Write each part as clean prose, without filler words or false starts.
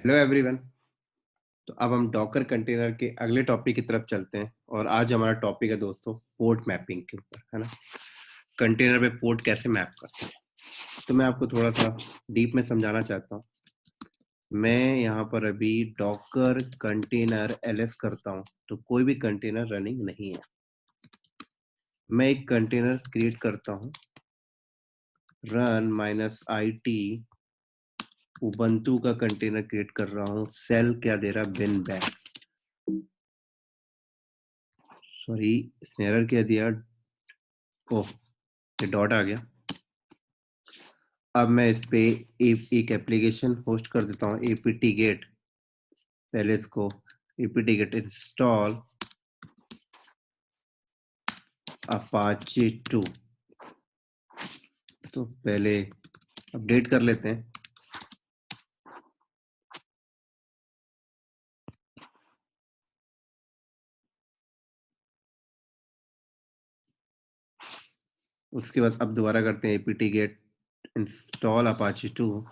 Hello everyone. तो अब हम डॉकर कंटेनर के अगले टॉपिक की तरफ चलते हैं और आज हमारा टॉपिक है दोस्तों पोर्ट मैपिंग के ऊपर, है ना। कंटेनर पे पोर्ट कैसे मैप करते हैं, तो मैं आपको थोड़ा सा डीप में समझाना चाहता हूँ। मैं यहाँ पर अभी डॉकर कंटेनर एलएस करता हूँ, तो कोई भी कंटेनर रनिंग नहीं है। मैं एक कंटेनर क्रिएट करता हूँ, run -it उबंटू का कंटेनर क्रिएट कर रहा हूँ। सेल क्या दे रहा, बिन बैग, सॉरी इसने एरर क्या दिया, ओह ये डॉट आ गया। अब मैं इस पे एक एप्लीकेशन होस्ट कर देता हूँ, apt गेट। पहले इसको apt गेट इंस्टॉल अपाचे 2, तो पहले अपडेट कर लेते हैं। उसके बाद अब दोबारा करते हैं apt get install Apache 2।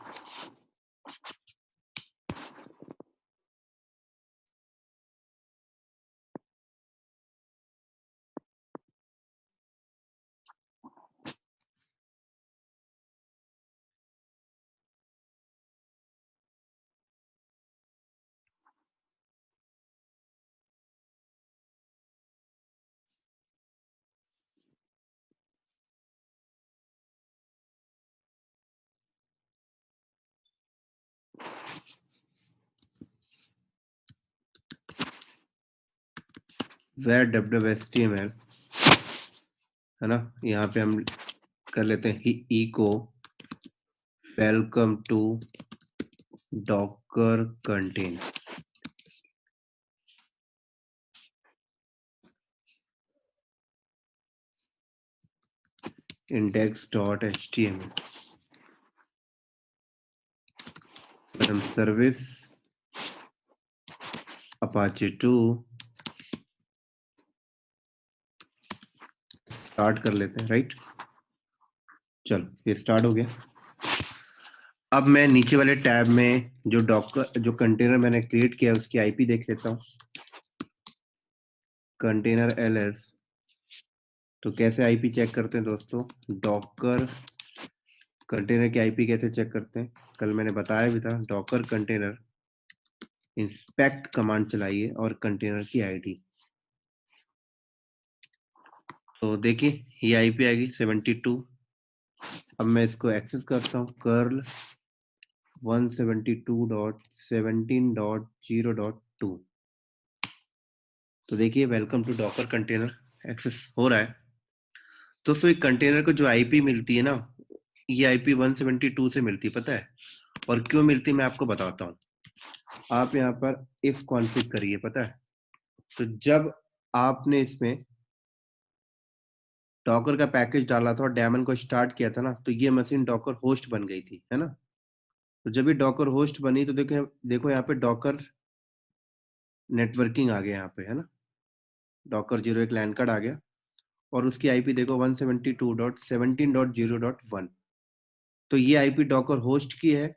where wstml, है ना, यहाँ पे हम कर लेते हैं echo welcome to Docker container. index.html हम सर्विस अपाचे 2 स्टार्ट कर लेते हैं, राइट। चलो ये स्टार्ट हो गया। अब मैं नीचे वाले टैब में जो कंटेनर मैंने क्रिएट किया उसकी आईपी देख लेता हूँ, कंटेनर एलएस। तो कैसे आईपी चेक करते हैं दोस्तों, डॉकर कंटेनर की आईपी कैसे चेक करते हैं, कल मैंने बताया भी था। डॉकर कंटेनर इंस्पेक्ट कमांड चलाइए और कंटेनर की आईडी। तो देखिए ये आईपी आएगी 72। अब मैं इसको एक्सेस करता हूँ, कर्ल 172.17.0.2। तो देखिए welcome to Docker container access हो रहा है। दोस्तों एक कंटेनर को जो आईपी मिलती है ना, ये आईपी 172 से मिलती है, पता है। और क्यों मिलती है मैं आपको बताता हूँ। आप यहाँ पर इफ कॉन्फ़िग करिए, पता है। तो जब आपने इसमें डॉकर का पैकेज डाला था और डेमन को स्टार्ट किया था ना, तो ये मशीन डॉकर होस्ट बन गई थी, है ना। तो जब ये डॉकर होस्ट बनी तो देखो देखो यहाँ पे डॉकर नेटवर्किंग आ गया यहाँ पे, है ना। डॉकर 01 लैन कार्ड आ गया और उसकी आईपी देखो 172.17.0.1। तो ये आईपी डॉकर होस्ट की है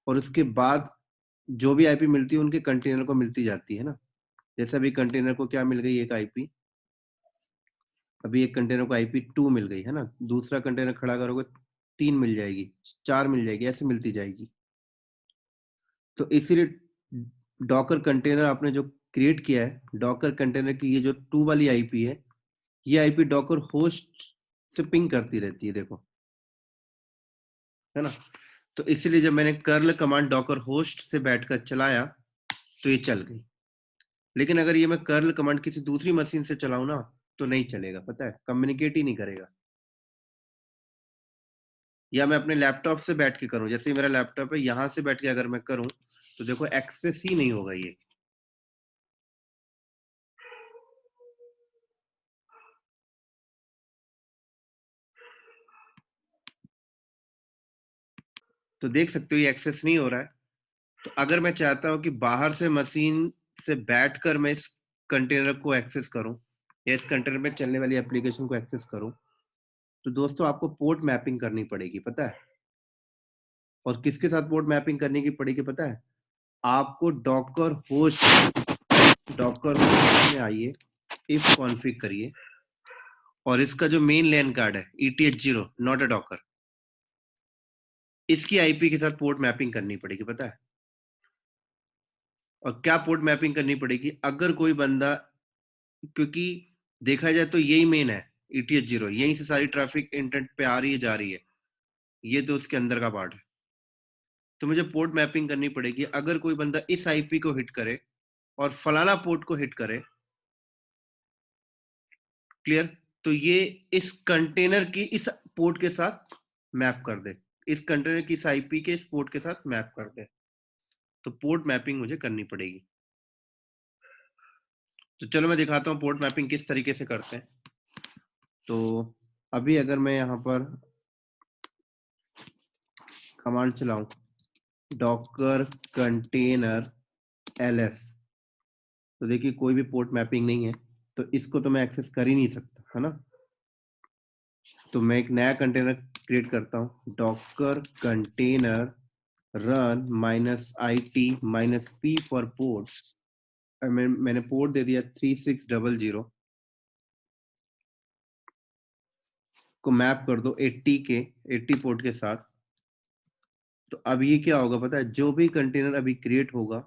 और उसके बाद जो भी आईपी मिलती है उनके कंटेनर को मिलती जाती है ना। जैसे अभी कंटेनर को क्या मिल गई, एक आईपी, अभी एक कंटेनर को आईपी 2 मिल गई, है ना। दूसरा कंटेनर खड़ा करोगे 3 मिल जाएगी, 4 मिल जाएगी, ऐसे मिलती जाएगी। तो इसीलिए डॉकर कंटेनर आपने जो क्रिएट किया है, डॉकर कंटेनर की ये जो 2 वाली आईपी है, ये आईपी डॉकर होस्ट से पिंग करती रहती है, देखो, है ना। तो इसीलिए जब मैंने कर्ल कमांड डॉकर होस्ट से बैठकर चलाया तो ये चल गई। लेकिन अगर ये मैं कर्ल कमांड किसी दूसरी मशीन से चलाऊं ना, तो नहीं चलेगा, पता है, कम्युनिकेट ही नहीं करेगा। या मैं अपने लैपटॉप से बैठ के करूं, जैसे मेरा लैपटॉप है, यहां से बैठ के अगर मैं करूं तो देखो एक्सेस ही नहीं होगा ये। तो देख सकते हो ये एक्सेस नहीं हो रहा है। तो अगर मैं चाहता हूं कि बाहर से मशीन से बैठकर मैं इस कंटेनर को एक्सेस करूं या इस कंटेनर में चलने वाली एप्लीकेशन को एक्सेस करूं, तो दोस्तों आपको पोर्ट मैपिंग करनी पड़ेगी, पता है। और किसके साथ पोर्ट मैपिंग करने की पड़ेगी, पता है। आपको डॉकर होस्ट में आइए, इफ कॉन्फ़िग करिए, और इसका जो मेन लैन कार्ड है ETH0 नॉट अ डॉकर, इसकी आईपी के साथ पोर्ट मैपिंग करनी पड़ेगी, पता है? और क्या पोर्ट मैपिंग करनी पड़ेगी? अगर कोई बंदा, क्योंकि देखा जाए तो यही मेन है ETH0, यहीं से सारी ट्रैफिक इंटरनेट पे आ रही है, जा रही है, ये तो उसके अंदर का पार्ट है। तो मुझे पोर्ट मैपिंग करनी पड़ेगी। अगर कोई बंदा इस आईपी को हिट करे और फलाना पोर्ट को हिट करे, क्लियर, तो ये इस कंटेनर की इस पोर्ट के साथ मैप कर दे, इस कंटेनर की इस आईपी के इस पोर्ट के साथ मैप कर दे। तो पोर्ट मैपिंग मुझे करनी पड़ेगी। तो चलो मैं दिखाता हूँ पोर्ट मैपिंग किस तरीके से करते हैं। तो अभी अगर मैं यहाँ पर कमांड चलाऊं डॉकर कंटेनर ls, तो देखिए कोई भी पोर्ट मैपिंग नहीं है, तो इसको तो मैं एक्सेस कर ही नहीं सकता, है ना? तो मैं एक नया कंटेनर क्रिएट करता हूँ, Docker container run -IT-P for port. मैंने पोर्ट दे दिया 3600 को, मैप कर दो 80 पोर्ट के साथ। तो अब ये क्या होगा पता है? जो भी कंटेनर अभी क्रिएट होगा,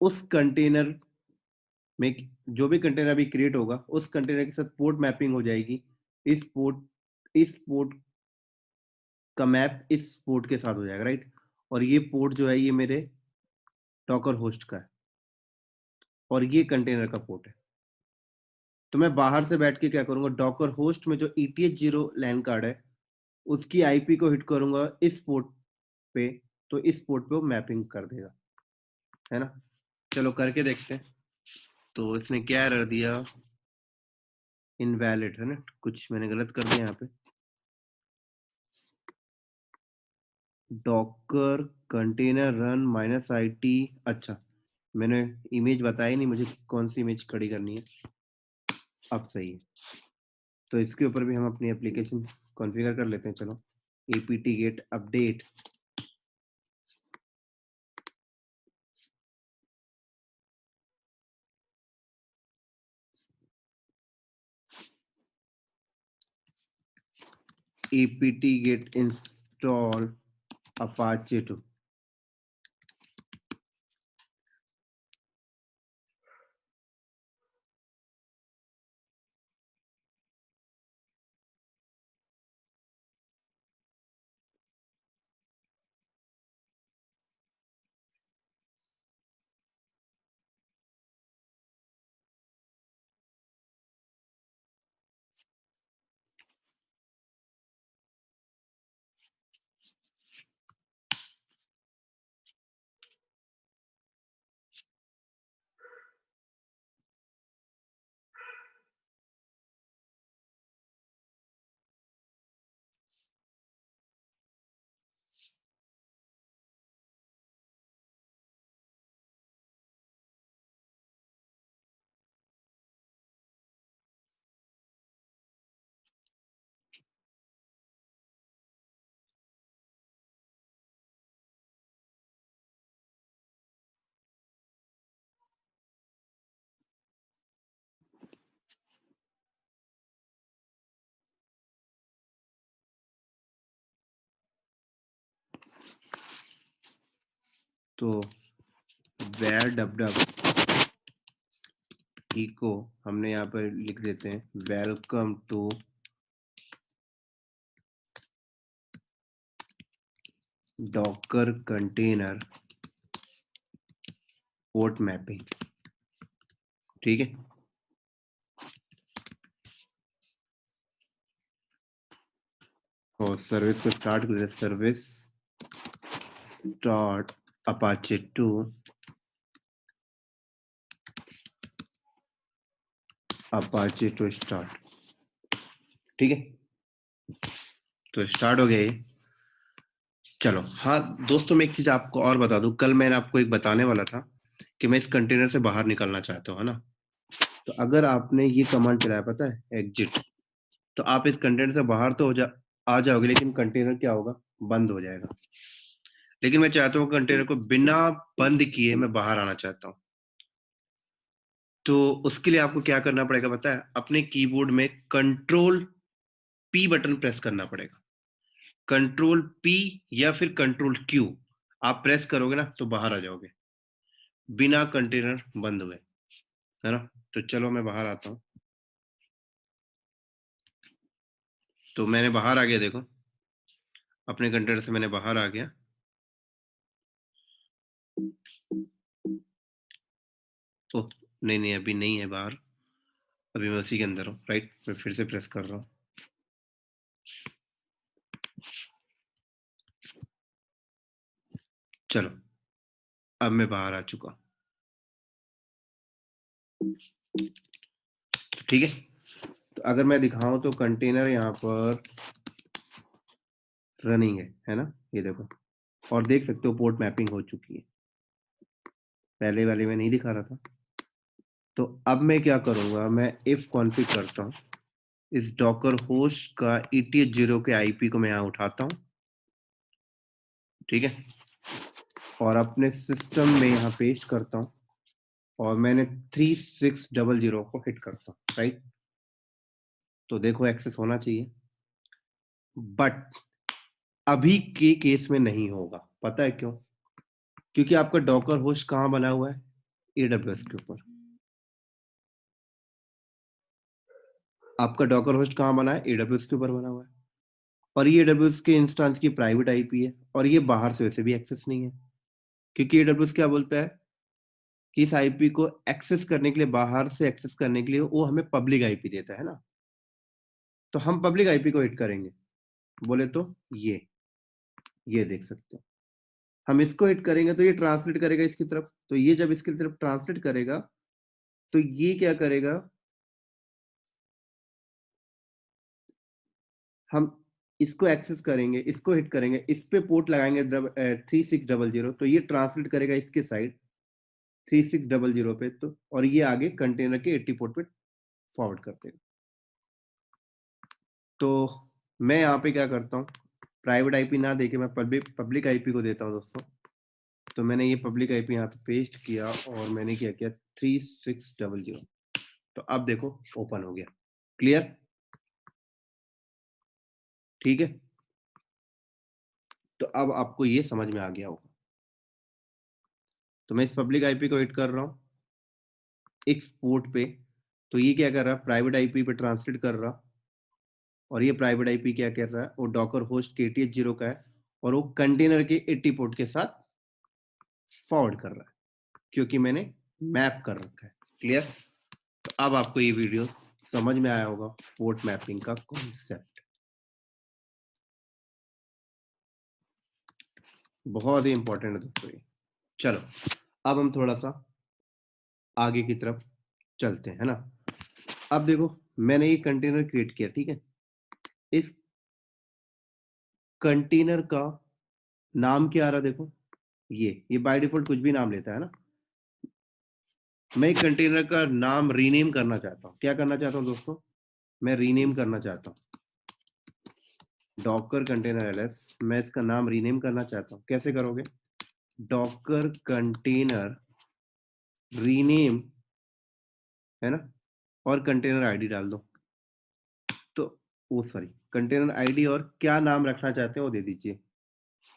उस कंटेनर में जो भी कंटेनर अभी क्रिएट होगा, उस कंटेनर के साथ पोर्ट मैपिंग हो जाएगी। इस पोर्ट का मैप इस पोर्ट के साथ हो जाएगा, राइट? और ये पोर्ट जो है ये मेरे डॉकर होस्ट का है, और ये कंटेनर का पोर्ट है। तो मैं बाहर से बैठ के क्या करूंगा, डॉकर होस्ट में जो ETH0 लैन कार्ड है उसकी आईपी को हिट करूंगा इस पोर्ट पे, तो इस पोर्ट पे वो मैपिंग कर देगा, है ना? चलो करके देखते हैं। तो इसने क्या एरर दिया? इनवैलिड, है ना? कुछ मैंने गलत कर दिया यहाँ पे। डॉकर कंटेनर रन -IT, अच्छा मैंने इमेज बताई नहीं मुझे कौन सी इमेज खड़ी करनी है। अब सही है। तो इसके ऊपर भी हम अपनी एप्लीकेशन कॉन्फ़िगर कर लेते हैं। चलो apt get update, apt get install Apache 2। तो where को हमने यहाँ पर लिख देते हैं welcome to Docker container port mapping, ठीक है? और सर्विस को स्टार्ट कर, service start Apache 2 Apache 2 start, ठीक है? तो स्टार्ट हो गया ये। चलो हाँ दोस्तों, मैं एक चीज आपको और बता दूं, कल मैंने आपको एक बताने वाला था कि मैं इस कंटेनर से बाहर निकलना चाहता हूँ, है ना? तो अगर आपने ये कमांड चलाया, पता है, एग्जिट, तो आप इस कंटेनर से बाहर तो आ जाओगे, लेकिन कंटेनर क्या होगा? बंद हो जाएगा। लेकिन मैं चाहता हूँ कंटेनर को बिना बंद किए मैं बाहर आना चाहता हूँ। तो उसके लिए आपको क्या करना पड़ेगा पता है? अपने कीबोर्ड में कंट्रोल पी बटन प्रेस करना पड़ेगा। कंट्रोल पी या फिर कंट्रोल क्यू आप प्रेस करोगे ना तो बाहर आ जाओगे बिना कंटेनर बंद हुए, है ना? तो चलो मैं बाहर आता हूँ। तो मैंने बाहर आ गया, देखो अपने कंटेनर से मैंने बाहर आ गया। ओह नहीं नहीं, अभी नहीं है बाहर, अभी मैं उसी के अंदर हूँ। राइट, मैं फिर से प्रेस कर रहा हूँ। चलो अब मैं बाहर आ चुका, ठीक है। तो अगर मैं दिखाऊं तो कंटेनर यहाँ पर रनिंग है ना? ये देखो, और देख सकते हो पोर्ट मैपिंग हो चुकी है। पहले वाले में नहीं दिखा रहा था। तो अब मैं क्या करूंगा, मैं इफ कॉन्फ़िग करता हूँ, इस डॉकर होस्ट का ETH0 के आईपी को मैं यहाँ उठाता हूँ, ठीक है, और अपने सिस्टम में यहाँ पेस्ट करता हूँ, और मैंने 3600 को हिट करता हूँ। राइट, तो देखो एक्सेस होना चाहिए, बट अभी के केस में नहीं होगा। पता है क्यों? क्योंकि आपका डॉकर होस्ट कहाँ बना हुआ है? AWS के ऊपर। आपका डॉकर होस्ट कहाँ बना है? AWS के ऊपर बना हुआ है। और ये AWS के इंस्टेंस की प्राइवेट आईपी है, और ये बाहर से वैसे भी एक्सेस नहीं है, क्योंकि AWS क्या बोलता है कि इस आईपी को एक्सेस करने के लिए, बाहर से एक्सेस करने के लिए वो हमें पब्लिक आईपी देता है ना। तो हम पब्लिक आईपी को हिट करेंगे, बोले तो ये देख सकते हो, हम इसको हिट करेंगे तो ये ट्रांसलेट करेगा इसकी तरफ। तो ये जब इसकी तरफ ट्रांसलेट करेगा तो ये क्या करेगा, हम इसको एक्सेस करेंगे, इसको हिट करेंगे, इस पे पोर्ट लगाएंगे 3600, तो ये ट्रांसलेट करेगा इसके साइड 3600 पे, तो और ये आगे कंटेनर के 80 पोर्ट पे फॉरवर्ड कर देगा। तो मैं यहाँ पे क्या करता हूँ, प्राइवेट आईपी ना देके मैं पब्लिक आईपी को देता हूँ दोस्तों। तो मैंने ये पब्लिक आईपी यहाँ पे पेस्ट किया, और मैंने क्या किया 3600। तो अब देखो ओपन हो गया, क्लियर, ठीक है। तो अब आपको ये समझ में आ गया होगा। तो मैं इस पब्लिक आईपी को हिट कर रहा हूँ एक्स पोर्ट पे, तो ये क्या कर रहा है, प्राइवेट आईपी पे ट्रांसलेट कर रहा, और ये प्राइवेट आईपी क्या कर रहा है, वो डॉकर होस्ट के TH0 का है, और वो कंटेनर के 80 पोर्ट के साथ फॉरवर्ड कर रहा है, क्योंकि मैंने मैप कर रखा है। क्लियर? तो अब आपको ये वीडियो समझ में आया होगा, पोर्ट मैपिंग का कॉन्सेप्ट। बहुत ही इंपॉर्टेंट है दोस्तों ये। चलो अब हम थोड़ा सा आगे की तरफ चलते हैं, है ना? अब देखो मैंने ये कंटेनर क्रिएट किया, ठीक है। इस कंटेनर का नाम क्या आ रहा, देखो ये बाय डिफॉल्ट कुछ भी नाम लेता है ना। मैं एक कंटेनर का नाम रीनेम करना चाहता हूँ। क्या करना चाहता हूँ दोस्तों? मैं रीनेम करना चाहता हूँ डॉकर कंटेनर एलएस। मैं इसका नाम रीनेम करना चाहता हूँ, कैसे करोगे? डॉकर कंटेनर रीनेम, है ना, और कंटेनर आईडी डाल दो। तो वो सॉरी, कंटेनर आईडी और क्या नाम रखना चाहते हैं वो दे दीजिए।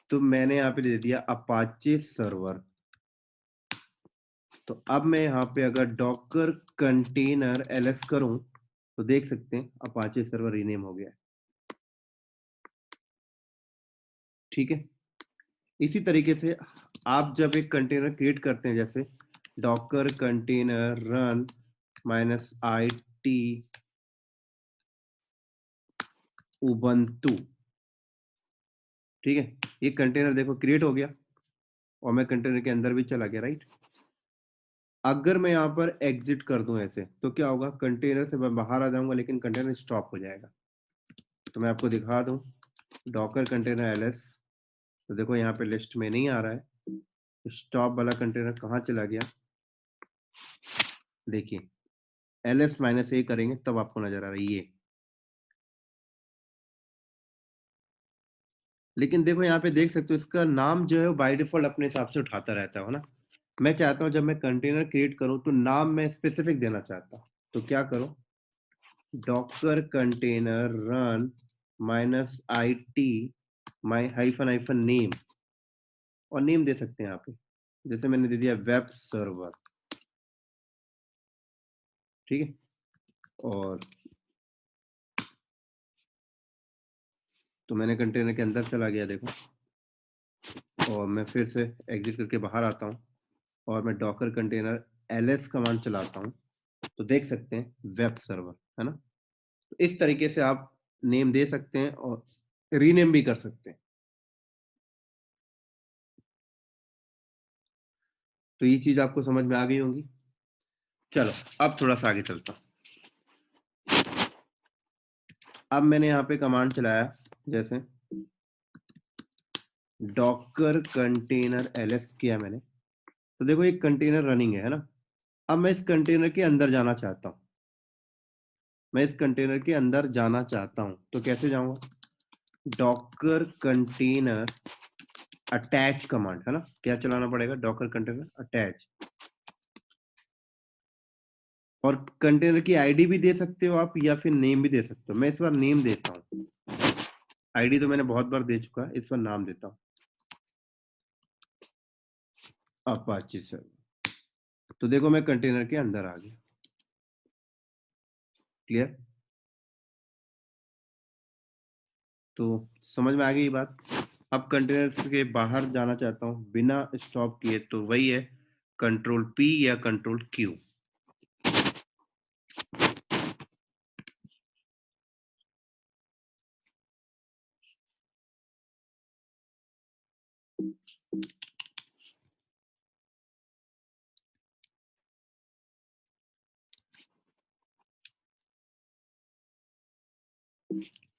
तो मैंने यहाँ पे दे दिया अपाचे सर्वर। तो अब मैं यहाँ पे अगर डॉकर कंटेनर एलएस करूं तो देख सकते हैं अपाचे सर्वर रीनेम हो गया है, ठीक है। इसी तरीके से आप जब एक कंटेनर क्रिएट करते हैं, जैसे Docker container run -IT Ubuntu, ठीक है, ये कंटेनर देखो क्रिएट हो गया, और मैं कंटेनर के अंदर भी चला गया, राइट। अगर मैं यहाँ पर एग्जिट कर दूं ऐसे तो क्या होगा, कंटेनर से मैं बाहर आ जाऊंगा लेकिन कंटेनर स्टॉप हो जाएगा। तो मैं आपको दिखा दूं डॉकर कंटेनर एलएस, तो देखो यहाँ पे लिस्ट में नहीं आ रहा है, स्टॉप वाला कंटेनर कहाँ चला गया, देखिए LS-A करेंगे तब आपको नजर आ रहा है ये। लेकिन देखो यहाँ पे देख सकते हो इसका नाम जो है वो बाय डिफॉल्ट अपने हिसाब से उठाता रहता है ना। मैं चाहता हूँ जब मैं कंटेनर क्रिएट करूँ तो नाम मैं स्पेसिफिक देना चाहता हूँ, तो क्या करो, Docker container run -it my hyphen name, और नेम दे सकते हैं यहाँ पे, जैसे मैंने दे दिया वेब सर्वर, ठीक है। और तो मैंने कंटेनर के अंदर चला गया देखो, और मैं फिर से एग्जिट करके बाहर आता हूँ और मैं डॉकर कंटेनर ls कमांड चलाता हूँ, तो देख सकते हैं वेब सर्वर है ना। तो इस तरीके से आप नेम दे सकते हैं और रीनेम भी कर सकते हैं। तो ये चीज आपको समझ में आ गई होंगी। चलो अब थोड़ा सा आगे चलता हूँ। अब मैंने यहाँ पे कमांड चलाया, जैसे डॉकर कंटेनर ls किया मैंने, तो देखो एक कंटेनर रनिंग है ना। अब मैं इस कंटेनर के अंदर जाना चाहता हूँ, मैं इस कंटेनर के अंदर जाना चाहता हूँ, तो कैसे जाऊंगा, डॉकर कंटेनर अटैच कमांड है ना, क्या चलाना पड़ेगा, डॉकर कंटेनर अटैच। और कंटेनर की आईडी भी दे सकते हो आप या फिर नेम भी दे सकते हो, मैं इस बार नेम देता हूँ, आईडी तो मैंने बहुत बार दे चुका है, इस बार नाम देता हूँ अपाची सर। तो देखो मैं कंटेनर के अंदर आ गया, क्लियर। तो समझ में आ गई ये बात। अब कंटेनर के बाहर जाना चाहता हूँ बिना स्टॉप किए, तो वही है कंट्रोल P या कंट्रोल Q।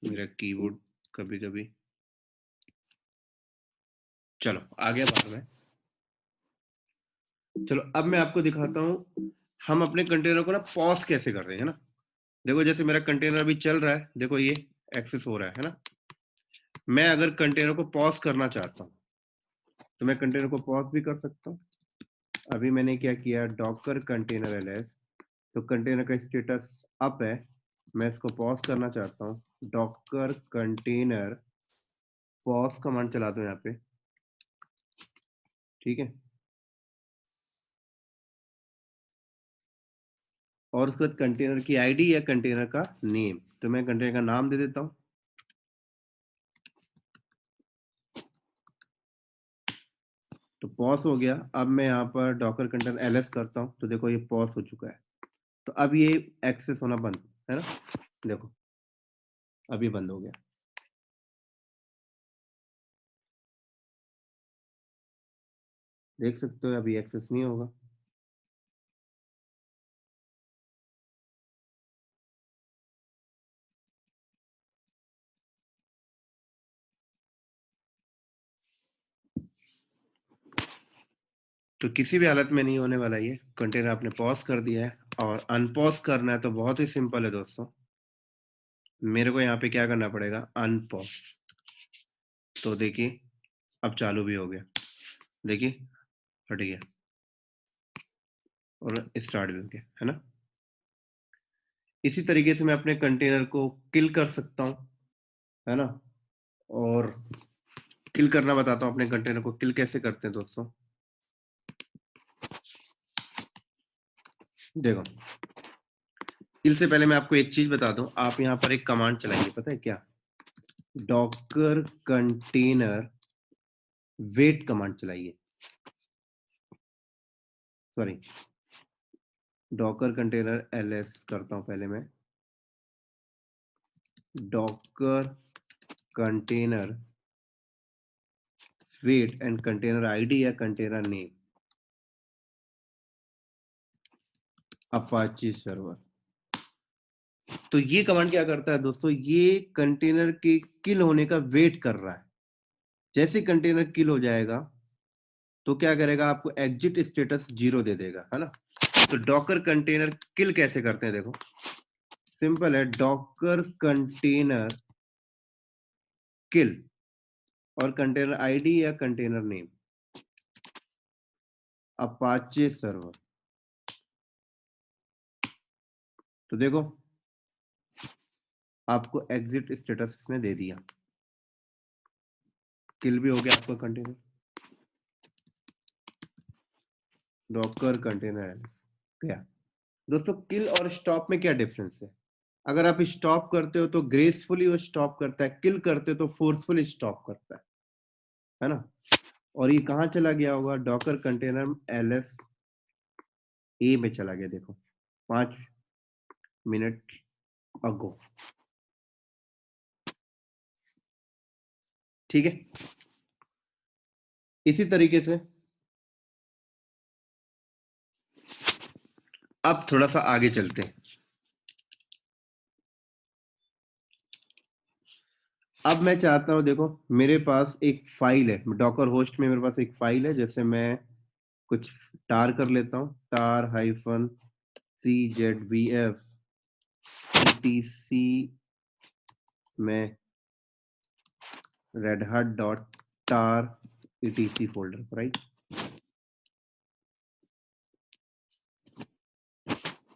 मेरा कीबोर्ड कभी कभी, चलो आ गया बाहर में। चलो अब मैं आपको दिखाता हूँ हम अपने कंटेनर को ना पॉज कैसे कर रहे हैं ना। देखो जैसे मेरा कंटेनर अभी चल रहा है, देखो ये एक्सेस हो रहा है ना। मैं अगर कंटेनर को पॉज करना चाहता हूँ तो मैं कंटेनर को पॉज भी कर सकता हूँ। अभी मैंने क्या किया, डॉकर कंटेनर ls, तो कंटेनर का स्टेटस अप है, मैं इसको पॉज करना चाहता हूँ, डॉकर कंटेनर पॉज कमांड चला दो यहाँ पे, ठीक है। और उसके बाद कंटेनर की आईडी या कंटेनर का नेम, तो मैं कंटेनर का नाम दे देता हूँ, तो पॉज हो गया। अब मैं यहाँ पर डॉकर कंटेनर ls करता हूँ, तो देखो ये पॉज हो चुका है। तो अब ये एक्सेस होना बंद है ना, देखो अब ये बंद हो गया। देख सकते हो अभी एक्सेस नहीं होगा। तो किसी भी हालत में नहीं होने वाला, ये कंटेनर आपने पॉज कर दिया है। और अनपॉज करना है तो बहुत ही सिंपल है दोस्तों, मेरे को यहाँ पे क्या करना पड़ेगा, अनपॉज। तो देखिए अब चालू भी हो गया, देखिए हट गया और स्टार्ट भी हो गया है ना। इसी तरीके से मैं अपने कंटेनर को किल कर सकता हूँ, है ना। और किल करना बताता हूँ, अपने कंटेनर को किल कैसे करते हैं दोस्तों। देखो किल से पहले मैं आपको एक चीज बता दूं, आप यहाँ पर एक कमांड चलाइए, पता है क्या, डॉकर कंटेनर वेट कमांड चलाइए, सॉरी डॉकर कंटेनर ls करता हूं पहले मैं, Docker container wait and container ID या कंटेनर नेम अपाची सर्वर। तो ये कमांड क्या करता है दोस्तों, ये कंटेनर के किल होने का वेट कर रहा है। जैसे कंटेनर किल हो जाएगा तो क्या करेगा, आपको एग्जिट स्टेटस 0 दे देगा, है ना। तो डॉकर कंटेनर किल कैसे करते हैं, देखो सिंपल है, डॉकर कंटेनर किल, और कंटेनर आईडी या कंटेनर नेम, अपाचे सर्वर। तो देखो आपको एग्जिट स्टेटस इसने दे दिया, किल भी हो गया आपका कंटेनर। डॉकर कंटेनर गया। दोस्तों किल और स्टॉप में क्या डिफरेंस है? अगर आप स्टॉप करते हो तो ग्रेसफुली वो स्टॉप करता है, किल करते हो तो फोर्सफुली स्टॉप करता है ना। और ये कहाँ चला गया होगा? डॉकर कंटेनर ls ए में चला गया, देखो 5 मिनट अगो। ठीक है, इसी तरीके से अब थोड़ा सा आगे चलते हैं। अब मैं चाहता हूं, देखो मेरे पास एक फाइल है डॉकर होस्ट में, मेरे पास एक फाइल है, जैसे मैं कुछ टार कर लेता हूं, टार हाइफन CZBF etc में redhat.tar etc फोल्डर, राइट।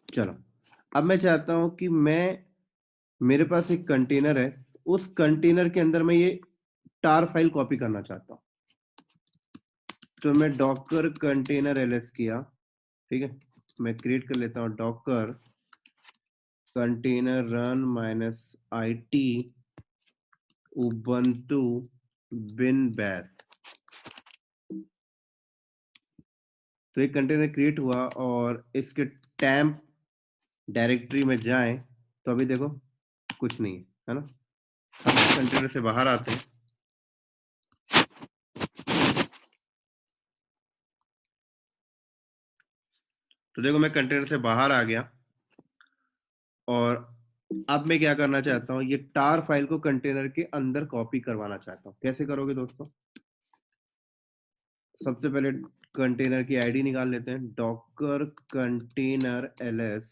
चलो अब मैं चाहता हूं कि मेरे पास एक कंटेनर है, उस कंटेनर के अंदर मैं ये टार फाइल कॉपी करना चाहता हूं। तो मैं डॉकर कंटेनर ls किया, ठीक है, मैं क्रिएट कर लेता हूं Docker container run -it ubuntu bin bash। तो एक कंटेनर क्रिएट हुआ और इसके टैम्प डायरेक्टरी में जाएं तो अभी देखो कुछ नहीं है ना। हम इस कंटेनर से बाहर आते हैं, तो देखो मैं कंटेनर से बाहर आ गया और अब मैं क्या करना चाहता हूँ, ये टार फाइल को कंटेनर के अंदर कॉपी करवाना चाहता हूँ। कैसे करोगे दोस्तों? सबसे पहले कंटेनर की आईडी निकाल लेते हैं, डॉकर कंटेनर ls,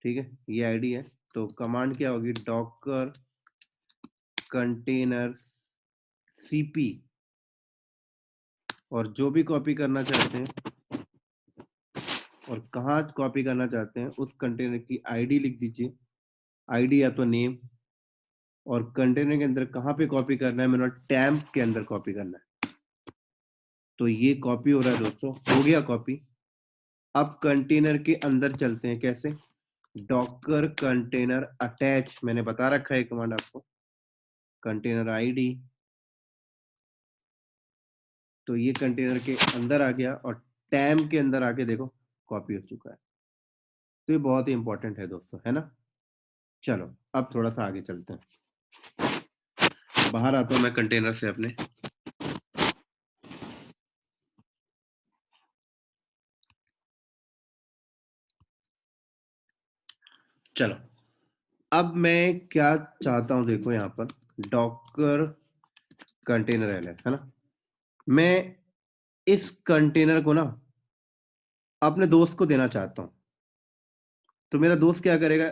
ठीक है, ये आईडी है। तो कमांड क्या होगी? डॉकर कंटेनर cp, और जो भी कॉपी करना चाहते हैं और कहाँ कॉपी करना चाहते हैं उस कंटेनर की आईडी लिख दीजिए, आईडी या तो नेम, और कंटेनर के अंदर कहाँ पे कॉपी करना है? मैंने टैम्प के अंदर कॉपी करना है। तो ये कॉपी हो रहा है दोस्तों, हो गया कॉपी। अब कंटेनर के अंदर चलते हैं, कैसे? डॉकर कंटेनर अटैच, मैंने बता रखा है कमांड आपको, कंटेनर आईडी। तो ये कंटेनर के अंदर आ गया और टैम के अंदर आके देखो कॉपी हो चुका है। तो ये बहुत ही इंपॉर्टेंट है दोस्तों, है ना। चलो अब थोड़ा सा आगे चलते हैं, बाहर आता हूं मैं कंटेनर से अपने। चलो अब मैं क्या चाहता हूं, देखो यहाँ पर डॉकर कंटेनर है ना, मैं इस कंटेनर को ना अपने दोस्त को देना चाहता हूं। तो मेरा दोस्त क्या करेगा?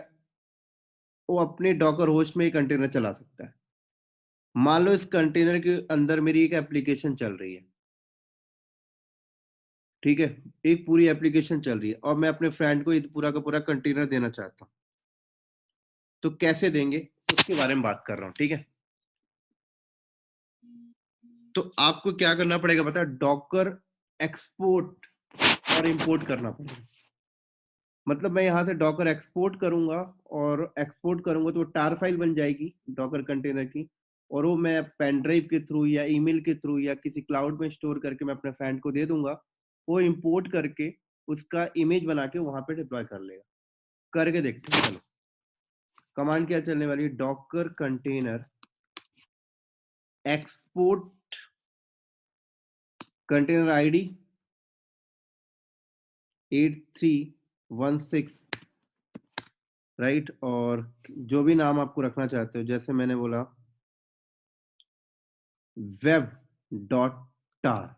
वो अपने डॉकर होस्ट में एक कंटेनर चला सकता है। मान लो इस कंटेनर के अंदर मेरी एक एप्लीकेशन चल रही है, ठीक है, एक पूरी एप्लीकेशन चल रही है और मैं अपने फ्रेंड को ये पूरा का पूरा कंटेनर देना चाहता हूँ। तो कैसे देंगे उसके बारे में बात कर रहा हूँ, ठीक है। तो आपको क्या करना पड़ेगा पता है? डॉकर एक्सपोर्ट और इंपोर्ट करना पड़ेगा। मतलब मैं यहाँ से डॉकर एक्सपोर्ट करूंगा और एक्सपोर्ट करूंगा तो टार फाइल बन जाएगी डॉकर कंटेनर की, और वो मैं पेन ड्राइव के थ्रू या ईमेल के थ्रू या किसी क्लाउड में स्टोर करके मैं अपने फ्रेंड को दे दूंगा। वो इंपोर्ट करके उसका इमेज बना के वहां पे डिप्लॉय कर लेगा। करके देखते हैं, चलो कमांड क्या चलने वाली है? Docker container export container ID 8316, right, और जो भी नाम आपको रखना चाहते हो, जैसे मैंने बोला वेब डॉट टार।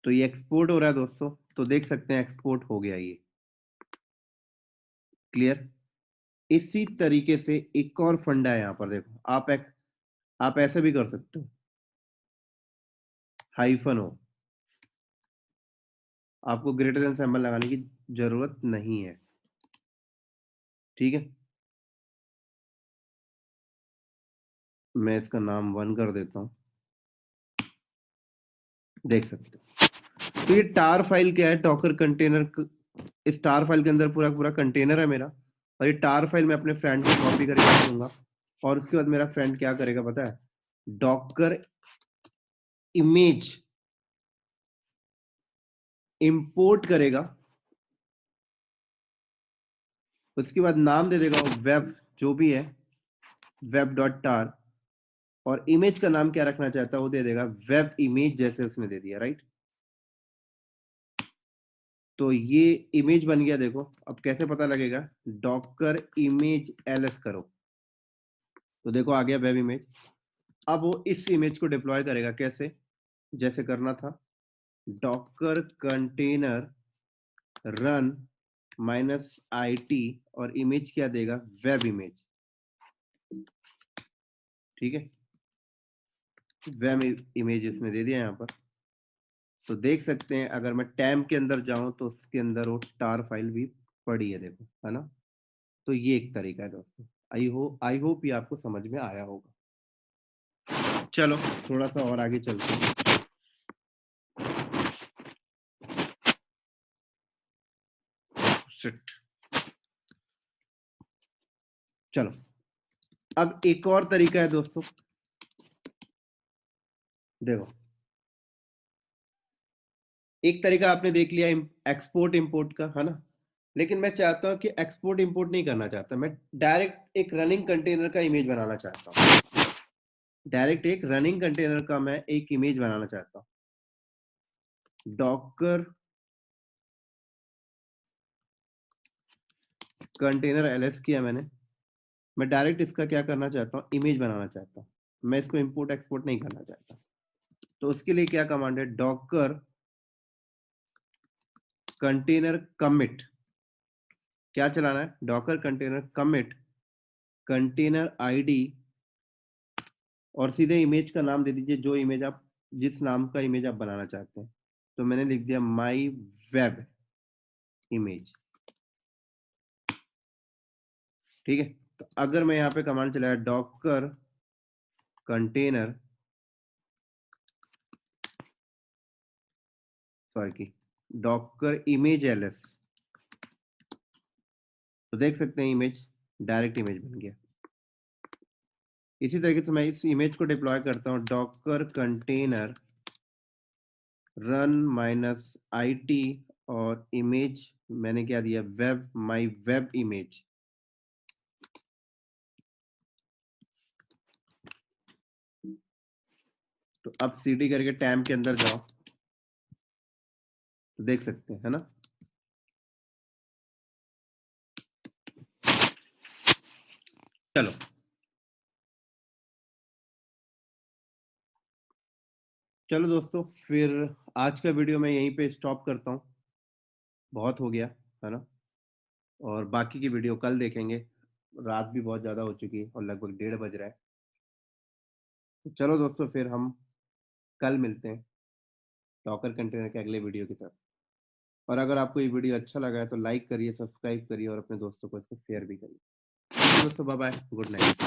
तो ये एक्सपोर्ट हो रहा है दोस्तों, तो देख सकते हैं एक्सपोर्ट हो गया ये। क्लियर? इसी तरीके से एक और फंडा है यहाँ पर, देखो आप आप ऐसे भी कर सकते हो, हाइफन हो, आपको ग्रेटर देन सिंबल लगाने की जरूरत नहीं है। ठीक है, मैं इसका नाम 1 कर देता हूं, देख सकते हो। तो ये टार फाइल क्या है, डॉकर कंटेनर। इस टार फाइल के अंदर पूरा पूरा कंटेनर है मेरा, और ये टार फाइल मैं अपने फ्रेंड को कॉपी करके रख दूंगा, और उसके बाद मेरा फ्रेंड क्या करेगा पता है, डॉकर इमेज इंपोर्ट करेगा, उसके बाद नाम दे देगा वेब, जो भी है वेब डॉट टार, और इमेज का नाम क्या रखना चाहता है वो दे देगा वेब इमेज, जैसे उसने दे दिया, राइट। तो ये इमेज बन गया। देखो अब कैसे पता लगेगा, डॉकर इमेज एलएस करो, तो देखो आ गया वेब इमेज। अब वो इस इमेज को डिप्लॉय करेगा, कैसे, जैसे करना था, डॉकर कंटेनर रन -it, और इमेज क्या देगा, वेब इमेज। ठीक है, वेब इमेज इसने दे दिया यहाँ पर। तो देख सकते हैं अगर मैं टैम के अंदर जाऊं तो उसके अंदर वो टार फाइल भी पड़ी है, देखो, है ना। तो ये एक तरीका है दोस्तों। आई होप ये आपको समझ में आया होगा। चलो थोड़ा सा और आगे चलते हैं। Shit. चलो, अब एक और तरीका है दोस्तों, देखो, एक तरीका आपने देख लिया एक्सपोर्ट इंपोर्ट का, है ना। लेकिन मैं चाहता हूं कि एक्सपोर्ट इंपोर्ट नहीं करना चाहता, मैं डायरेक्ट एक रनिंग कंटेनर का इमेज बनाना चाहता हूं। डायरेक्ट एक रनिंग कंटेनर का मैं एक इमेज बनाना चाहता हूं। डॉकर कंटेनर एलएस किया मैंने, मैं डायरेक्ट इसका क्या करना चाहता हूं, इमेज बनाना चाहता हूं। मैं इसको इंपोर्ट एक्सपोर्ट नहीं करना चाहता। तो उसके लिए क्या कमांड है, डॉकर कंटेनर कमिट, क्या चलाना है, Docker container commit container ID, और सीधे इमेज का नाम दे दीजिए, जो इमेज आप, जिस नाम का इमेज आप बनाना चाहते हैं। तो मैंने लिख दिया माई वेब इमेज। ठीक है, तो अगर मैं यहाँ पे कमांड चलाया डॉकर कंटेनर, सॉरी की डॉकर इमेज एलएस, तो देख सकते हैं इमेज, डायरेक्ट इमेज बन गया। इसी तरीके से मैं इस इमेज को डिप्लॉय करता हूँ, डॉकर कंटेनर रन -it, और इमेज मैंने क्या दिया, वेब, माई वेब इमेज। तो अब सीडी करके टैम के अंदर जाओ, तो देख सकते हैं, है ना। चलो, चलो दोस्तों, फिर आज का वीडियो मैं यहीं पे स्टॉप करता हूँ, बहुत हो गया, है ना। और बाकी की वीडियो कल देखेंगे, रात भी बहुत ज़्यादा हो चुकी है और लगभग 1:30 बज रहा है। तो चलो दोस्तों, फिर हम कल मिलते हैं डॉकर कंटेनर के अगले वीडियो की तरफ। और अगर आपको ये वीडियो अच्छा लगा है तो लाइक करिए, सब्सक्राइब करिए, और अपने दोस्तों को इसको शेयर भी करिए। दोस्तों बाय बाय, गुड नाइट।